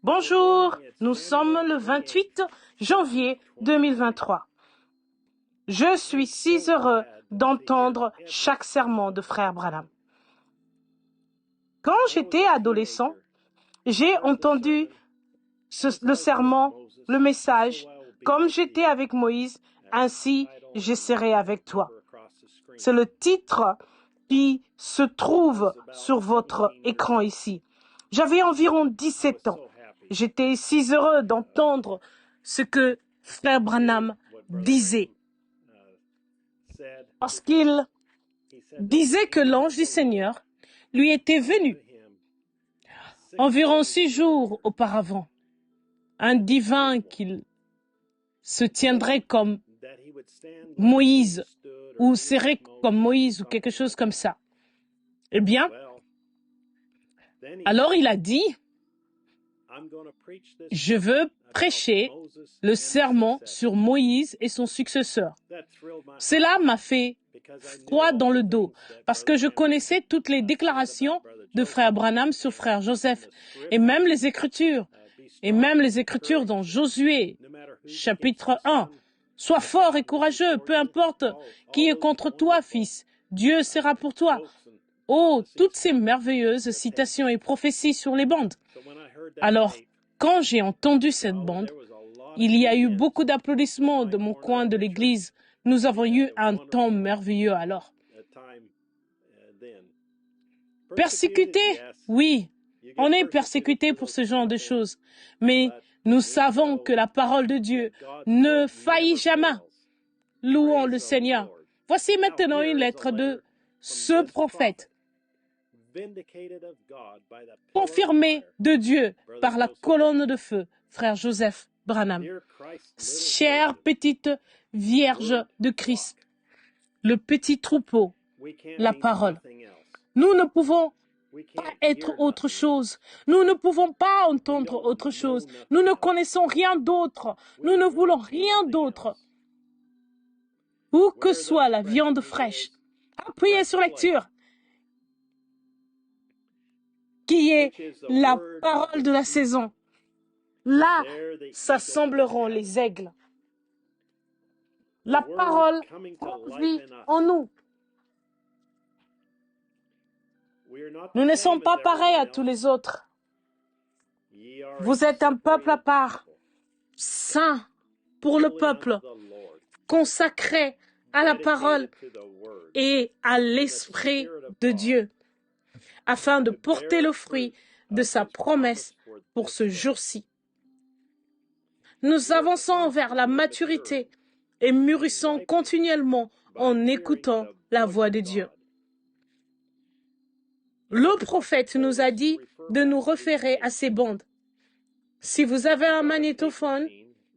Bonjour, nous sommes le 28 janvier 2023. Je suis si heureux d'entendre chaque sermon de Frère Branham. Quand j'étais adolescent, j'ai entendu le sermon, le message, comme j'étais avec Moïse, ainsi je serai avec toi. C'est le titre qui se trouve sur votre écran ici. J'avais environ 17 ans. J'étais si heureux d'entendre ce que Frère Branham disait. Parce qu'il disait que l'ange du Seigneur lui était venu environ 6 jours auparavant. Un divin qu'il se tiendrait comme Moïse ou serait comme Moïse ou quelque chose comme ça. Eh bien, alors il a dit, je veux prêcher le sermon sur Moïse et son successeur. Cela m'a fait froid dans le dos parce que je connaissais toutes les déclarations de Frère Branham sur Frère Joseph et même les Écritures dans Josué, chapitre 1. Sois fort et courageux, peu importe qui est contre toi, fils. Dieu sera pour toi. Oh, toutes ces merveilleuses citations et prophéties sur les bandes. Alors, quand j'ai entendu cette bande, il y a eu beaucoup d'applaudissements de mon coin de l'église. Nous avons eu un temps merveilleux alors. Persécuté? Oui, on est persécuté pour ce genre de choses. Mais nous savons que la parole de Dieu ne faillit jamais. Louons le Seigneur. Voici maintenant une lettre de ce prophète, confirmé de Dieu par la colonne de feu, Frère Joseph Branham. Chère petite Vierge de Christ, le petit troupeau, la parole. Nous ne pouvons pas être autre chose. Nous ne pouvons pas entendre autre chose. Nous ne connaissons rien d'autre. Nous ne voulons rien d'autre. Où que soit la viande fraîche, appuyez sur lecture, qui est la parole de la saison. Là, s'assembleront les aigles. La parole vit en nous. Nous ne sommes pas pareils à tous les autres. Vous êtes un peuple à part, saint pour le peuple, consacré à la parole et à l'Esprit de Dieu, afin de porter le fruit de sa promesse pour ce jour-ci. Nous avançons vers la maturité et mûrissons continuellement en écoutant la voix de Dieu. Le prophète nous a dit de nous référer à ces bandes. Si vous avez un magnétophone,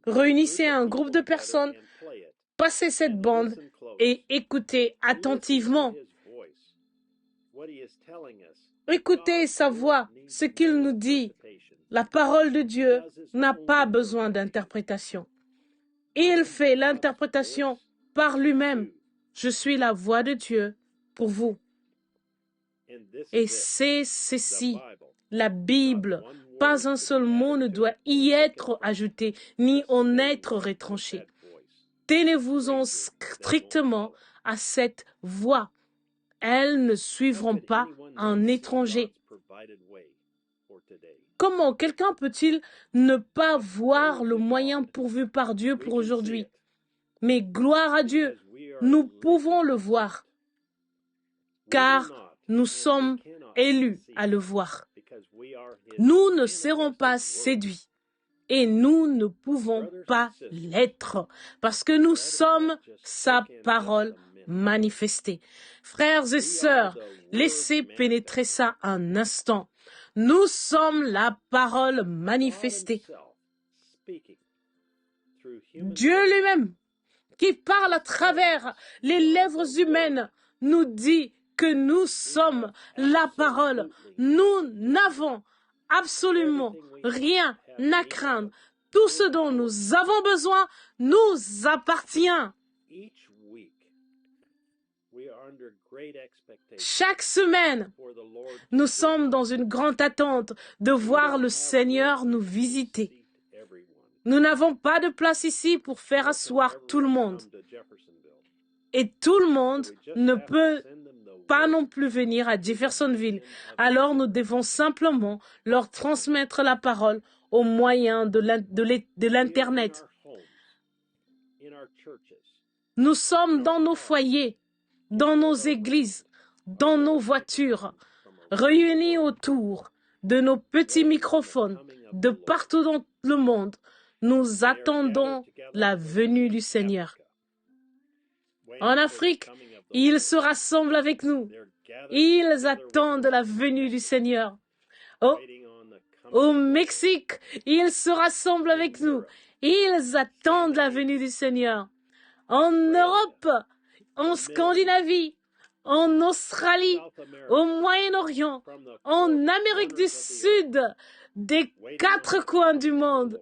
réunissez un groupe de personnes, passez cette bande et écoutez attentivement. Écoutez sa voix, ce qu'il nous dit. La parole de Dieu n'a pas besoin d'interprétation. Il fait l'interprétation par lui-même. Je suis la voix de Dieu pour vous. Et c'est ceci, la Bible. Pas un seul mot ne doit y être ajouté, ni en être retranché. Tenez-vous-en strictement à cette voix. Elles ne suivront pas un étranger. Comment quelqu'un peut-il ne pas voir le moyen pourvu par Dieu pour aujourd'hui? Mais gloire à Dieu, nous pouvons le voir, car nous sommes élus à le voir. Nous ne serons pas séduits et nous ne pouvons pas l'être parce que nous sommes sa parole manifestée. Frères et sœurs, laissez pénétrer ça un instant. Nous sommes la parole manifestée. Dieu lui-même, qui parle à travers les lèvres humaines, nous dit que nous sommes la parole. Nous n'avons absolument rien à craindre. Tout ce dont nous avons besoin nous appartient. Chaque semaine, nous sommes dans une grande attente de voir le Seigneur nous visiter. Nous n'avons pas de place ici pour faire asseoir tout le monde. Et tout le monde ne peut pas non plus venir à Jeffersonville. Alors nous devons simplement leur transmettre la parole au moyen de l'Internet. Nous sommes dans nos foyers, dans nos églises, dans nos voitures, réunis autour de nos petits microphones de partout dans le monde. Nous attendons la venue du Seigneur. En Afrique, ils se rassemblent avec nous. Ils attendent la venue du Seigneur. Au Mexique, ils se rassemblent avec nous. Ils attendent la venue du Seigneur. En Europe, en Scandinavie, en Australie, au Moyen-Orient, en Amérique du Sud, des 4 coins du monde,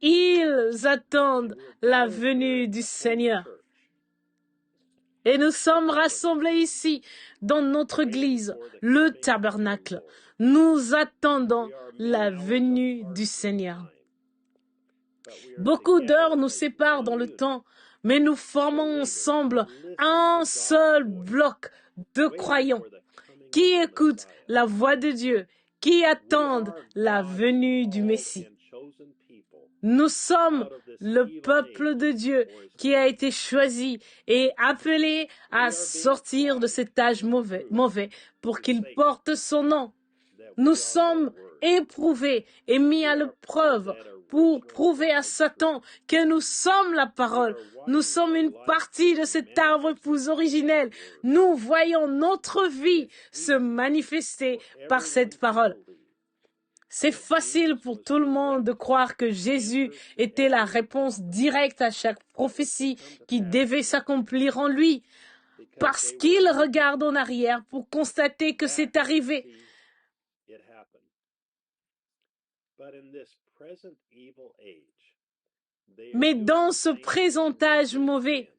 ils attendent la venue du Seigneur. Et nous sommes rassemblés ici, dans notre église, le tabernacle. Nous attendons la venue du Seigneur. Beaucoup d'heures nous séparent dans le temps, mais nous formons ensemble un seul bloc de croyants qui écoutent la voix de Dieu, qui attendent la venue du Messie. Nous sommes le peuple de Dieu qui a été choisi et appelé à sortir de cet âge mauvais pour qu'il porte son nom. Nous sommes éprouvés et mis à l'épreuve pour prouver à Satan que nous sommes la parole. Nous sommes une partie de cet arbre épouse originel. Nous voyons notre vie se manifester par cette parole. C'est facile pour tout le monde de croire que Jésus était la réponse directe à chaque prophétie qui devait s'accomplir en lui, parce qu'il regarde en arrière pour constater que c'est arrivé. Mais dans ce présent âge mauvais,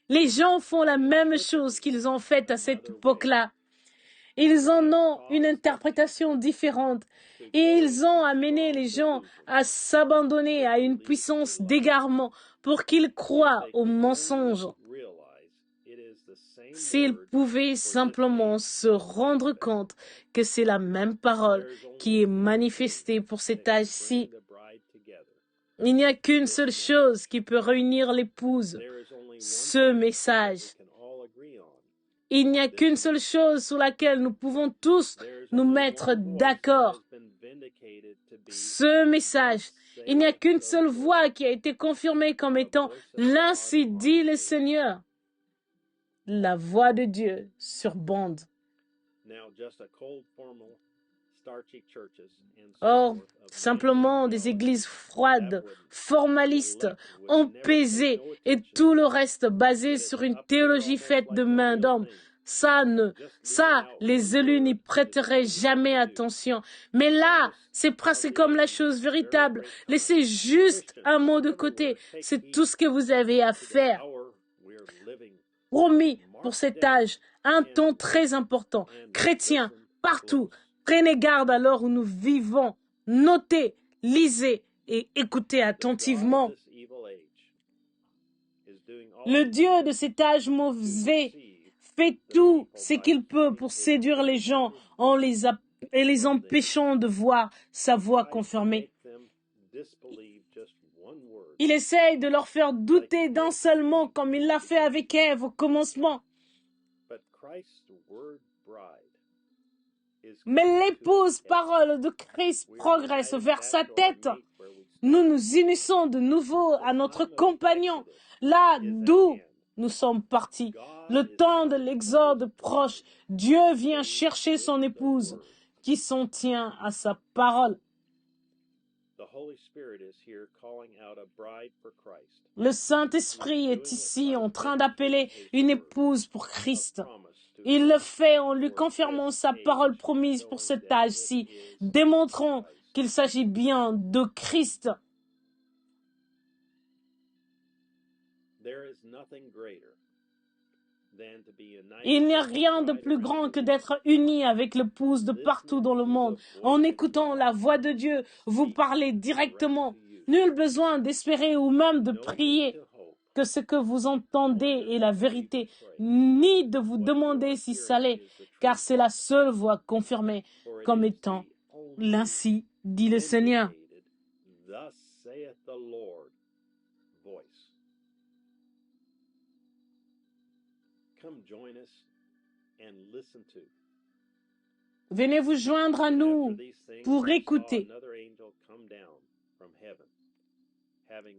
les gens font la même chose qu'ils ont faite à cette époque-là. Ils en ont une interprétation différente et ils ont amené les gens à s'abandonner à une puissance d'égarement pour qu'ils croient aux mensonges. S'ils pouvaient simplement se rendre compte que c'est la même parole qui est manifestée pour cet âge-ci. Il n'y a qu'une seule chose qui peut réunir l'épouse, ce message. Il n'y a qu'une seule chose sur laquelle nous pouvons tous nous mettre d'accord. Ce message. Il n'y a qu'une seule voix qui a été confirmée comme étant l'ainsi dit le Seigneur. La voix de Dieu sur bande. Or, simplement des églises froides, formalistes, empesées et tout le reste basé sur une théologie faite de main d'homme. Ça, les élus n'y prêteraient jamais attention. Mais là, c'est presque comme la chose véritable. Laissez juste un mot de côté. C'est tout ce que vous avez à faire. Promis pour cet âge, un temps très important. Chrétiens, partout. Prenez garde à l'heure où nous vivons. Notez, lisez et écoutez attentivement. Le Dieu de cet âge mauvais fait tout ce qu'il peut pour séduire les gens et les empêchant de voir sa voix confirmée. Il essaye de leur faire douter d'un seul mot comme il l'a fait avec Ève au commencement. Mais l'épouse parole de Christ progresse vers sa tête. Nous nous unissons de nouveau à notre compagnon, là d'où nous sommes partis. Le temps de l'exode proche, Dieu vient chercher son épouse qui s'en tient à sa parole. Le Saint-Esprit est ici en train d'appeler une épouse pour Christ. Il le fait en lui confirmant sa parole promise pour cet âge-ci, démontrant qu'il s'agit bien de Christ. Il n'y a rien de plus grand que d'être uni avec l'épouse de partout dans le monde. En écoutant la voix de Dieu, vous parlez directement. Nul besoin d'espérer ou même de prier que ce que vous entendez est la vérité, ni de vous demander si ça l'est, car c'est la seule voix confirmée comme étant l'ainsi dit le Seigneur. Venez vous joindre à nous pour écouter.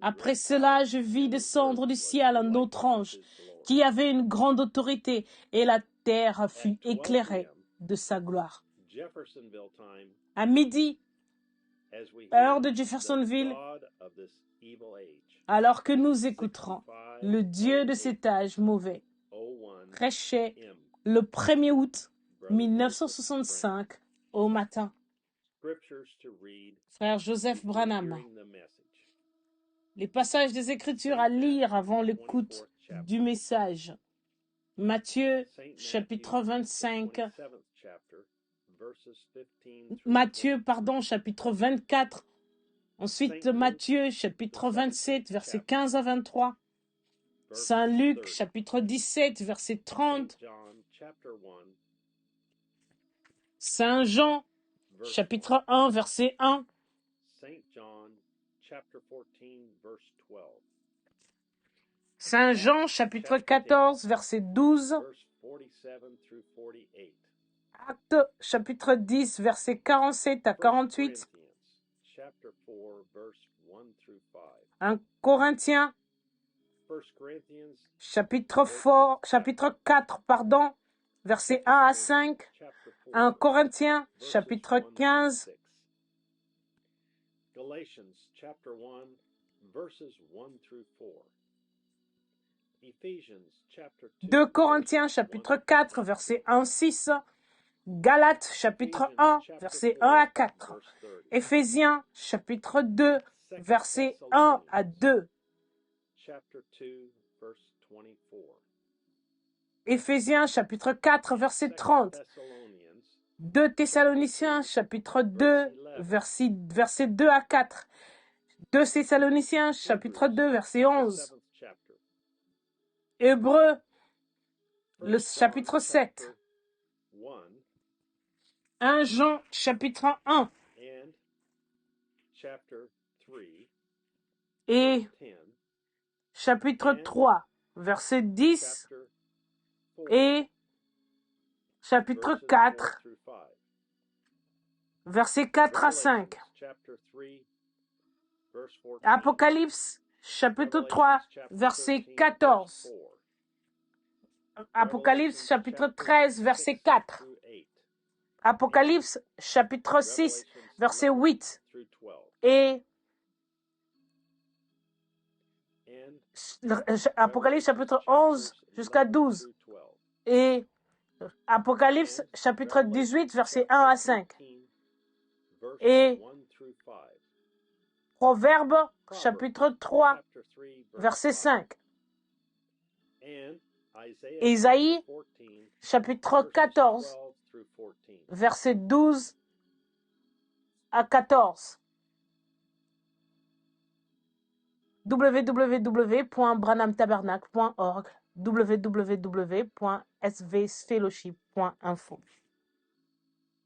Après cela, je vis descendre du ciel un autre ange qui avait une grande autorité, et la terre fut éclairée de sa gloire. À midi, heure de Jeffersonville, alors que nous écouterons le Dieu de cet âge mauvais prêchait le 1er août 1965 au matin. Frère Joseph Branham. Les passages des Écritures à lire avant l'écoute du message. Matthieu, chapitre 25. Chapitre 24. Ensuite, Matthieu, chapitre 27, versets 15 à 23. Saint Luc, chapitre 17, verset 30. Saint Jean, chapitre 1, verset 1. Saint Jean, chapitre 14, verset 12. Actes, chapitre 10, verset 47 à 48. 1 Corinthiens, chapitre 4, versets 1 à 5. 1 Corinthiens, chapitre 15. 2 Corinthiens, chapitre 4, versets 1 à 6. Galates, chapitre 1, versets 1 à 4. Éphésiens, chapitre 2, versets 1 à 2. Éphésiens, chapitre 4, verset 30. 2 Thessaloniciens, chapitre 2, versets 2 à 4. 2 Thessaloniciens, chapitre 2, verset 11. Hébreux, le chapitre 7. 1 Jean, chapitre 1. Et chapitre 3, verset 10. Et chapitre 4, versets 4 à 5. Apocalypse, chapitre 3, verset 14. Apocalypse, chapitre 13, verset 4. Apocalypse, chapitre 6, verset 8. Et Apocalypse, chapitre 11, jusqu'à 12. Et Apocalypse, chapitre 18, verset 1 à 5. Et Proverbes, chapitre 3, verset 5. Isaïe, chapitre 14, verset 12 à 14. www.branhamtabernacle.org, www.svfellowship.info.